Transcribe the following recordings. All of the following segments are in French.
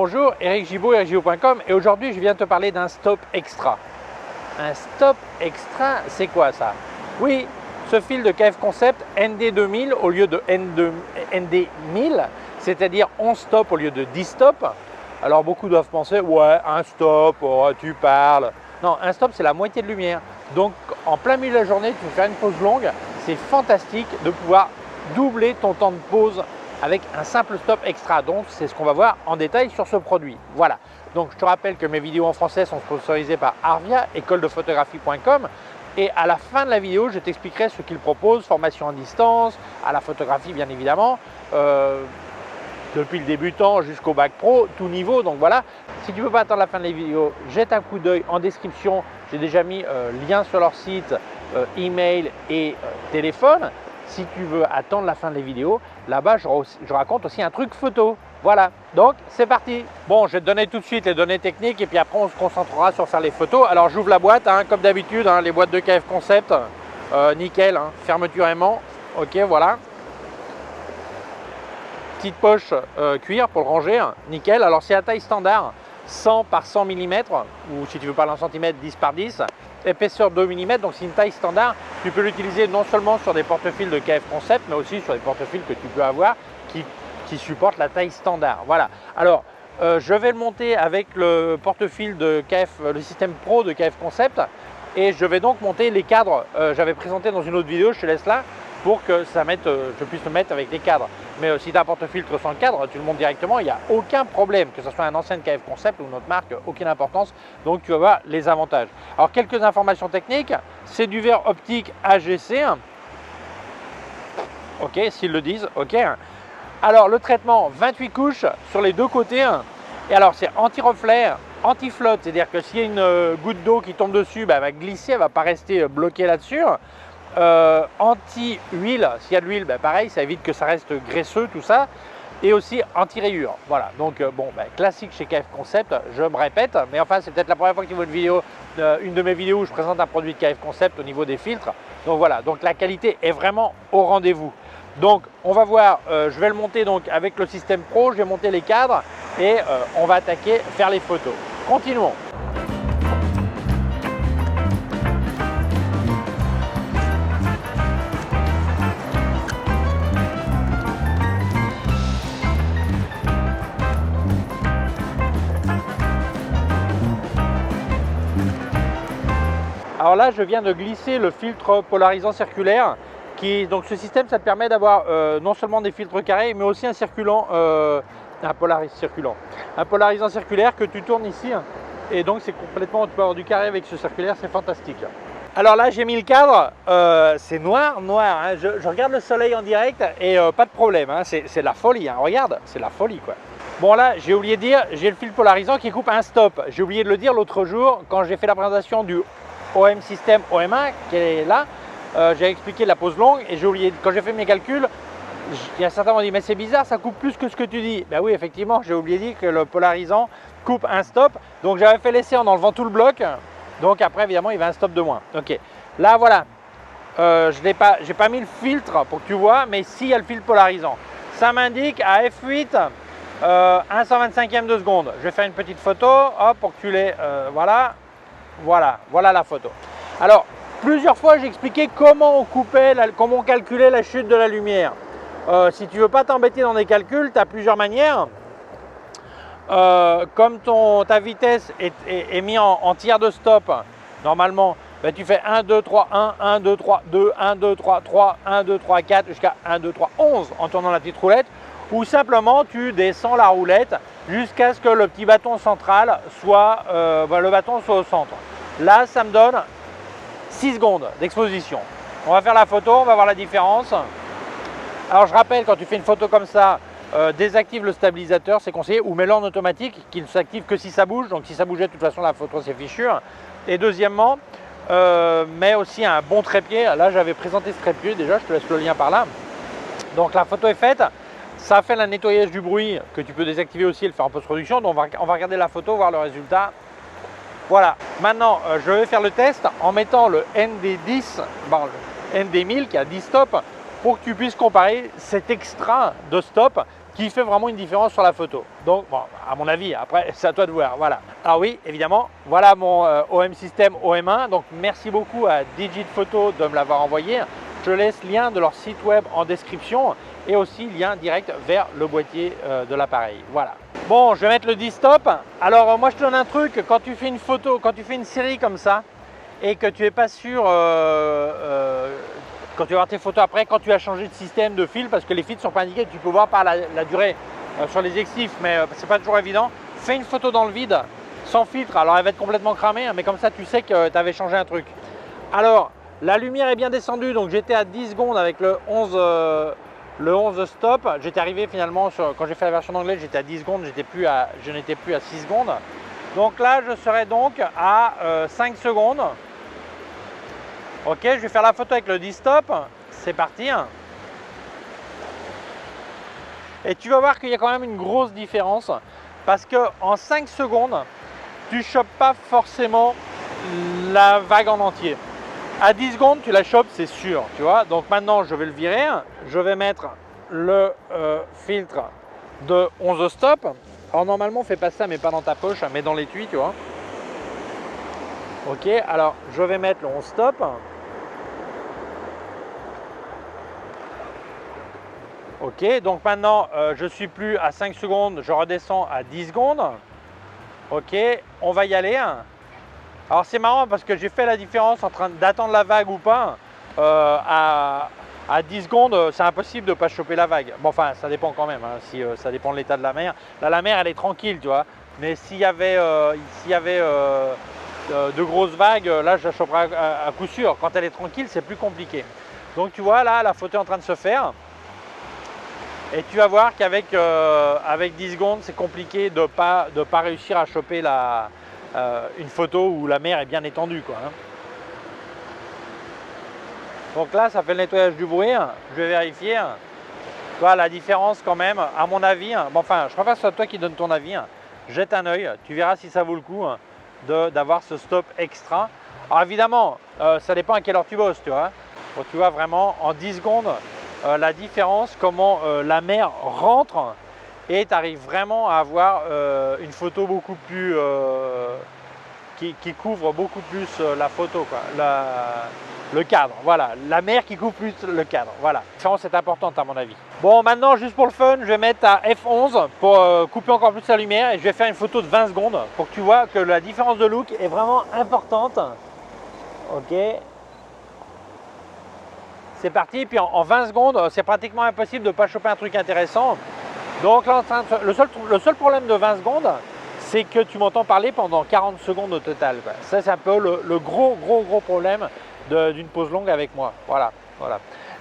Bonjour, Eric Gibaud, ericgibaud.com, et aujourd'hui je viens te parler d'un stop extra. Un stop extra, c'est quoi ça? Oui, ce fil de KF Concept ND2000 au lieu de ND1000, c'est-à-dire 11 stops au lieu de 10 stops. Alors beaucoup doivent penser, ouais, un stop, oh, tu parles. Non, un stop c'est la moitié de lumière. Donc en plein milieu de la journée, tu veux faire une pause longue, c'est fantastique de pouvoir doubler ton temps de pause avec un simple stop extra. Donc c'est ce qu'on va voir en détail sur ce produit. Voilà, donc je te rappelle que mes vidéos en français sont sponsorisées par Arvia, écoledephotographie.com, et à la fin de la vidéo je t'expliquerai ce qu'ils proposent, formation à distance, à la photographie bien évidemment, depuis le débutant jusqu'au bac pro, tout niveau. Donc voilà, si tu ne veux pas attendre la fin de la vidéo, jette un coup d'œil en description, j'ai déjà mis lien sur leur site, email et téléphone. Si tu veux attendre la fin de la vidéo, là-bas je raconte aussi un truc photo. Voilà, donc c'est parti. Bon, je vais te donner tout de suite les données techniques et puis après on se concentrera sur faire les photos. Alors j'ouvre la boîte, hein, comme d'habitude, hein, les boîtes de KF Concept, nickel, hein, fermeture aimant, ok, voilà. Petite poche cuir pour le ranger, hein, nickel. Alors c'est à taille standard, 100 par 100 mm, ou si tu veux parler en centimètres, 10 par 10. Épaisseur 2 mm, donc c'est une taille standard. Tu peux l'utiliser non seulement sur des porte-fils de KF Concept, mais aussi sur des porte-fils que tu peux avoir qui supportent la taille standard. Voilà. Alors, je vais le monter avec le porte-fils de KF, le système Pro de KF Concept, et je vais donc monter les cadres. J'avais présenté dans une autre vidéo, je te laisse là, pour que ça mette, je puisse le mettre avec les cadres. Mais si tu as un porte-filtre sans cadre, tu le montes directement, il n'y a aucun problème, que ce soit un ancien KF Concept ou une autre marque, aucune importance. Donc tu vas voir les avantages. Alors quelques informations techniques, c'est du verre optique AGC. Ok, s'ils le disent, ok. Alors le traitement, 28 couches sur les deux côtés. Et alors c'est anti-reflet, anti-flotte, c'est-à-dire que s'il y a une goutte d'eau qui tombe dessus, bah, elle va glisser, elle ne va pas rester bloquée là-dessus. Anti-huile, s'il y a de l'huile, bah, pareil, ça évite que ça reste graisseux tout ça, et aussi anti-rayures. Voilà, donc bon, bah, classique chez KF Concept, je me répète, mais enfin c'est peut-être la première fois que tu vois une de mes vidéos où je présente un produit de KF Concept au niveau des filtres. Donc voilà, donc la qualité est vraiment au rendez-vous. Donc on va voir, je vais le monter donc avec le système Pro, je vais monter les cadres et on va attaquer, faire les photos. Continuons. Alors là, je viens de glisser le filtre polarisant circulaire. Donc ce système, ça te permet d'avoir non seulement des filtres carrés, mais aussi un circulant, un polarisant circulaire que tu tournes ici. Et donc c'est complètement, tu peux avoir du carré avec ce circulaire, c'est fantastique. Alors là, j'ai mis le cadre, c'est noir, hein. Je regarde le soleil en direct et pas de problème, hein. C'est la folie, hein. Regarde, c'est la folie quoi. Bon là, j'ai oublié de dire, j'ai le filtre polarisant qui coupe un stop. J'ai oublié de le dire l'autre jour quand j'ai fait la présentation du OM System OM1 qui est là. J'ai expliqué la pause longue et j'ai oublié, quand j'ai fait mes calculs, il y a certains qui m'ont dit mais c'est bizarre, ça coupe plus que ce que tu dis. Ben oui, effectivement, j'ai oublié de dire que le polarisant coupe un stop. Donc j'avais fait l'essai en enlevant tout le bloc. Donc après évidemment il va un stop de moins. Ok, là voilà, j'ai pas mis le filtre pour que tu vois, mais si il y a le filtre polarisant. Ça m'indique à f8 1 125e de seconde. Je vais faire une petite photo, hop, pour que tu l'aies, voilà la photo. Alors plusieurs fois j'ai expliqué comment on coupait, comment on calculait la chute de la lumière. Si tu ne veux pas t'embêter dans des calculs, tu as plusieurs manières. Comme ta vitesse est mise en tiers de stop, normalement, ben, tu fais 1, 2, 3, 1, 1, 2, 3, 2, 1, 2, 3, 3, 1, 2, 3, 4, jusqu'à 1, 2, 3, 11 en tournant la petite roulette. Ou simplement tu descends la roulette jusqu'à ce que le petit bâton central soit, le bâton soit au centre. Là, ça me donne 6 secondes d'exposition. On va faire la photo, on va voir la différence. Alors je rappelle, quand tu fais une photo comme ça, désactive le stabilisateur, c'est conseillé, ou mets-le en automatique, qui ne s'active que si ça bouge. Donc si ça bougeait, de toute façon la photo c'est fichu. Et deuxièmement, mets aussi un bon trépied. Là j'avais présenté ce trépied déjà, je te laisse le lien par là. Donc la photo est faite. Ça fait le nettoyage du bruit que tu peux désactiver aussi et le faire en post-production. Donc on va regarder la photo, voir le résultat. Voilà, maintenant je vais faire le test en mettant le ND10, le ND1000 qui a 10 stops, pour que tu puisses comparer cet extra de stop qui fait vraiment une différence sur la photo. Donc, bon, à mon avis, après, c'est à toi de voir. Voilà. Alors oui, évidemment, voilà mon OM System OM1. Donc, merci beaucoup à Digitphoto de me l'avoir envoyé. Je laisse lien de leur site web en description et aussi lien direct vers le boîtier de l'appareil. Voilà. Bon, je vais mettre le 10 stop. Alors, moi, je te donne un truc. Quand tu fais une photo, quand tu fais une série comme ça et que tu n'es pas sûr quand tu vas voir tes photos après, quand tu as changé de système de fil, parce que les fils ne sont pas indiqués, tu peux voir par la durée sur les exifs, mais c'est pas toujours évident. Fais une photo dans le vide, sans filtre. Alors elle va être complètement cramée, mais comme ça tu sais que tu avais changé un truc. Alors la lumière est bien descendue, donc j'étais à 10 secondes avec le 11 stop. J'étais arrivé finalement, quand j'ai fait la version d'anglais, j'étais à 10 secondes, je n'étais plus à 6 secondes. Donc là je serai donc à 5 secondes. Ok, je vais faire la photo avec le 10 stop. C'est parti. Et tu vas voir qu'il y a quand même une grosse différence parce qu'en 5 secondes, tu ne chopes pas forcément la vague en entier. À 10 secondes, tu la chopes, c'est sûr. Tu vois. Donc maintenant, je vais le virer. Je vais mettre le filtre de 11 stop. Alors normalement, on fait pas ça, mais pas dans ta poche, mais dans l'étui, tu vois. Ok, alors je vais mettre le 11 stop. Ok, donc maintenant je suis plus à 5 secondes, je redescends à 10 secondes. Ok, on va y aller. Alors c'est marrant parce que j'ai fait la différence entre d'attendre la vague ou pas. À 10 secondes, c'est impossible de ne pas choper la vague. Bon, enfin, ça dépend quand même, hein, si, ça dépend de l'état de la mer. Là, la mer, elle est tranquille, tu vois. Mais s'il y avait, de grosses vagues, là, je la choperai à coup sûr. Quand elle est tranquille, c'est plus compliqué. Donc, tu vois, là, la photo est en train de se faire. Et tu vas voir qu'avec avec 10 secondes, c'est compliqué de pas réussir à choper une photo où la mer est bien étendue, quoi, hein. Donc là, ça fait le nettoyage du bruit. Je vais vérifier. Tu vois la différence quand même, à mon avis. Bon, enfin, je préfère que ce soit toi qui donne ton avis. Jette un œil, tu verras si ça vaut le coup d'avoir ce stop extra. Alors évidemment, ça dépend à quelle heure tu bosses, tu vois. Donc, tu vois vraiment en 10 secondes la différence, comment la mer rentre et tu arrives vraiment à avoir une photo beaucoup plus qui couvre beaucoup plus la photo, quoi, le cadre, voilà, la mer qui couvre plus le cadre, voilà. La différence est importante à mon avis. Bon, maintenant, juste pour le fun, je vais mettre à f11 pour couper encore plus la lumière et je vais faire une photo de 20 secondes pour que tu vois que la différence de look est vraiment importante. Ok. C'est parti, puis en 20 secondes, c'est pratiquement impossible de ne pas choper un truc intéressant. Donc là, le seul problème de 20 secondes, c'est que tu m'entends parler pendant 40 secondes au total, quoi. Ça, c'est un peu le gros problème d'une pause longue avec moi. Voilà.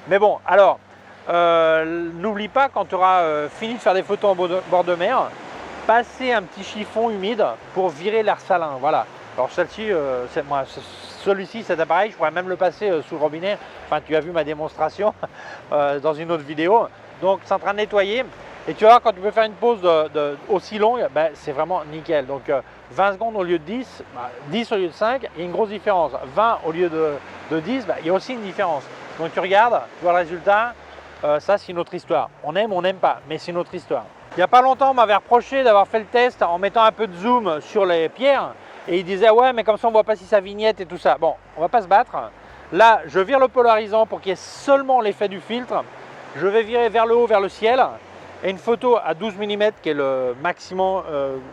Mais bon, alors, n'oublie pas, quand tu auras fini de faire des photos en bord de mer, passer un petit chiffon humide pour virer l'air salin. Voilà. Alors celle-ci, celui-ci, cet appareil, je pourrais même le passer sous le robinet. Enfin, tu as vu ma démonstration dans une autre vidéo. Donc, c'est en train de nettoyer. Et tu vois, quand tu peux faire une pause aussi longue, ben, c'est vraiment nickel. Donc 20 secondes au lieu de 10, 10 au lieu de 5, il y a une grosse différence. 20 au lieu de 10, ben, il y a aussi une différence. Donc tu regardes, tu vois le résultat, ça c'est une autre histoire. On aime ou on n'aime pas, mais c'est une autre histoire. Il n'y a pas longtemps, on m'avait reproché d'avoir fait le test en mettant un peu de zoom sur les pierres. Et il disait, ouais, mais comme ça on ne voit pas si ça vignette et tout ça. Bon, on ne va pas se battre. Là, je vire le polarisant pour qu'il y ait seulement l'effet du filtre. Je vais virer vers le haut, vers le ciel. Et une photo à 12 mm qui est le maximum,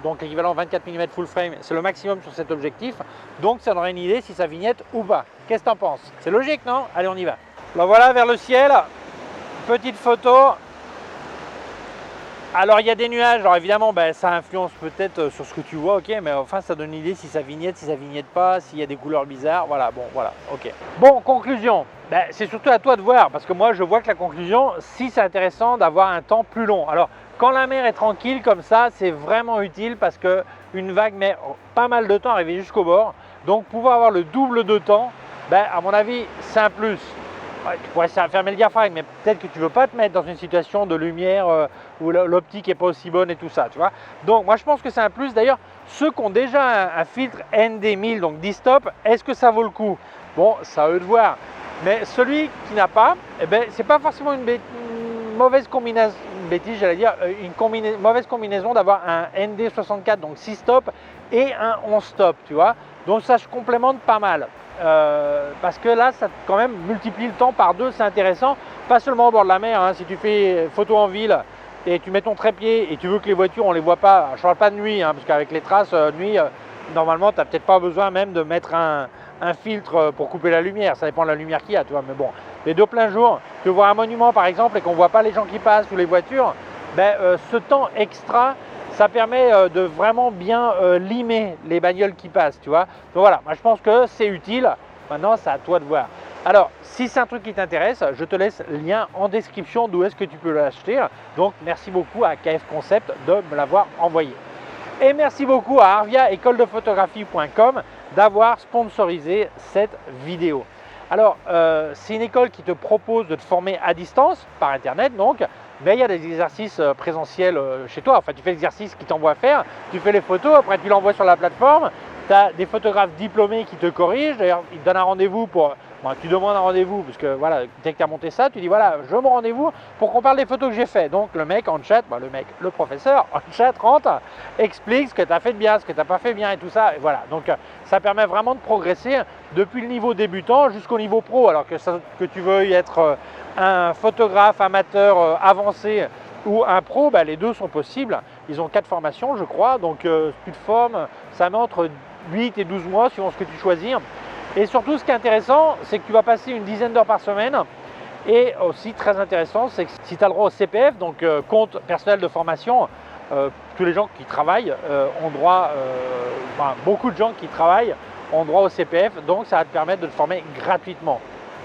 donc l'équivalent 24 mm full frame, c'est le maximum sur cet objectif. Donc ça donnerait une idée si ça vignette ou pas. Qu'est-ce que tu en penses? C'est logique, non? Allez, on y va. Alors voilà, vers le ciel, petite photo. Alors il y a des nuages, alors évidemment ben, ça influence peut-être sur ce que tu vois, ok, mais enfin ça donne une idée si ça vignette pas, s'il y a des couleurs bizarres, voilà, bon, voilà, ok. Bon, conclusion, ben, c'est surtout à toi de voir, parce que moi je vois que la conclusion, si c'est intéressant d'avoir un temps plus long. Alors quand la mer est tranquille comme ça, c'est vraiment utile parce qu'une vague met pas mal de temps à arriver jusqu'au bord, donc pouvoir avoir le double de temps, ben, à mon avis c'est un plus. Ouais, tu pourrais fermer le diaphragme, mais peut-être que tu ne veux pas te mettre dans une situation de lumière où l'optique n'est pas aussi bonne et tout ça, tu vois. Donc moi je pense que c'est un plus. D'ailleurs, ceux qui ont déjà un filtre ND1000, donc 10 stop, est-ce que ça vaut le coup? Bon, c'est à eux de voir. Mais celui qui n'a pas, eh ben, c'est pas forcément une mauvaise combinaison, j'allais dire, mauvaise combinaison d'avoir un ND64, donc 6 stops, et un 11 stops, tu vois. Donc ça se complémente pas mal. Parce que là, ça quand même multiplie le temps par 2, c'est intéressant. Pas seulement au bord de la mer, hein, si tu fais photo en ville et tu mets ton trépied et tu veux que les voitures, on les voit pas. Je parle pas de nuit, hein, parce qu'avec les traces, nuit, normalement, tu n'as peut-être pas besoin même de mettre un filtre pour couper la lumière. Ça dépend de la lumière qu'il y a, tu vois. Mais bon, les deux plein jour, tu vois un monument par exemple et qu'on ne voit pas les gens qui passent ou les voitures, ben, ce temps extra, ça permet de vraiment bien limer les bagnoles qui passent, tu vois. Donc voilà, moi je pense que c'est utile. Maintenant, c'est à toi de voir. Alors, si c'est un truc qui t'intéresse, je te laisse le lien en description d'où est-ce que tu peux l'acheter. Donc, merci beaucoup à KF Concept de me l'avoir envoyé. Et merci beaucoup à Arvia écoledephotographie.com d'avoir sponsorisé cette vidéo. Alors, c'est une école qui te propose de te former à distance, par Internet donc, mais il y a des exercices présentiels chez toi. Enfin, tu fais l'exercice qui t'envoie faire, tu fais les photos, après tu l'envoies sur la plateforme. Tu as des photographes diplômés qui te corrigent. D'ailleurs, ils te donnent un rendez-vous pour... Bon, tu demandes un rendez-vous, parce que voilà, dès que tu as monté ça, tu dis voilà, je veux mon rendez-vous pour qu'on parle des photos que j'ai fait. Donc le mec en chat, le professeur en chat rentre, explique ce que tu as fait de bien, ce que tu n'as pas fait bien et tout ça. Et voilà, donc ça permet vraiment de progresser depuis le niveau débutant jusqu'au niveau pro. Alors que tu veuilles être un photographe amateur avancé ou un pro, bah, les deux sont possibles. Ils ont 4 formations, je crois, donc tu te formes, ça met entre 8 et 12 mois suivant ce que tu choisis. Et surtout, ce qui est intéressant, c'est que tu vas passer une dizaine d'heures par semaine. Et aussi, très intéressant, c'est que si tu as le droit au CPF, donc compte personnel de formation, tous les gens qui travaillent ont droit, beaucoup de gens qui travaillent ont droit au CPF, donc ça va te permettre de te former gratuitement.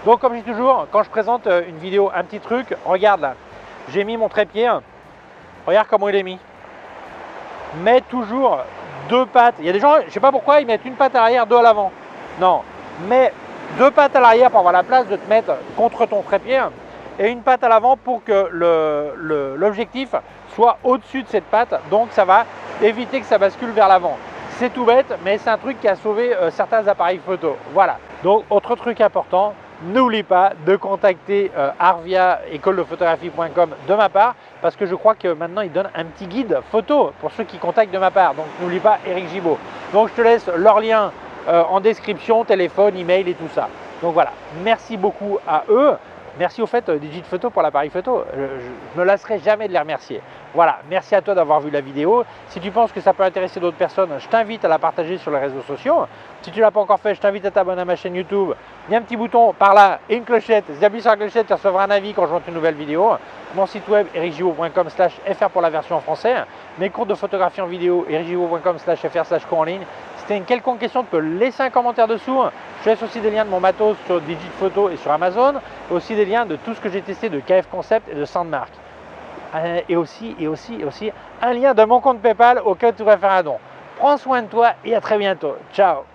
Donc, comme je dis toujours, quand je présente une vidéo, un petit truc, regarde là, j'ai mis mon trépied, regarde comment il est mis. Mets toujours 2 pattes. Il y a des gens, je ne sais pas pourquoi, ils mettent une patte à l'arrière, 2 à l'avant. Non, mets 2 pattes à l'arrière pour avoir la place de te mettre contre ton trépied et une patte à l'avant pour que l'objectif soit au-dessus de cette patte. Donc ça va éviter que ça bascule vers l'avant. C'est tout bête, mais c'est un truc qui a sauvé certains appareils photo. Voilà. Donc autre truc important, n'oublie pas de contacter Arvia écoledephotographie.com de ma part, parce que je crois que maintenant ils donnent un petit guide photo pour ceux qui contactent de ma part. Donc n'oublie pas Eric Gibaud. Donc je te laisse leur lien en description, téléphone, email et tout ça. Donc voilà, merci beaucoup à eux. Merci au fait Digit Photo pour l'appareil photo. Je ne me lasserai jamais de les remercier. Voilà, merci à toi d'avoir vu la vidéo. Si tu penses que ça peut intéresser d'autres personnes, je t'invite à la partager sur les réseaux sociaux. Si tu ne l'as pas encore fait, je t'invite à t'abonner à ma chaîne YouTube. Il y a un petit bouton par là et une clochette. Si tu appuies sur la clochette, tu recevras un avis quand je monte une nouvelle vidéo. Mon site web ericgibaud.com/fr pour la version en français. Mes cours de photographie en vidéo ericgibaud.com/fr/cours en ligne. Si tu as une quelconque question, tu peux laisser un commentaire dessous. Je laisse aussi des liens de mon matos sur Digit Photo et sur Amazon. Et aussi des liens de tout ce que j'ai testé de KF Concept et de Sandmark. Et aussi un lien de mon compte PayPal auquel tu vas faire un don. Prends soin de toi et à très bientôt. Ciao.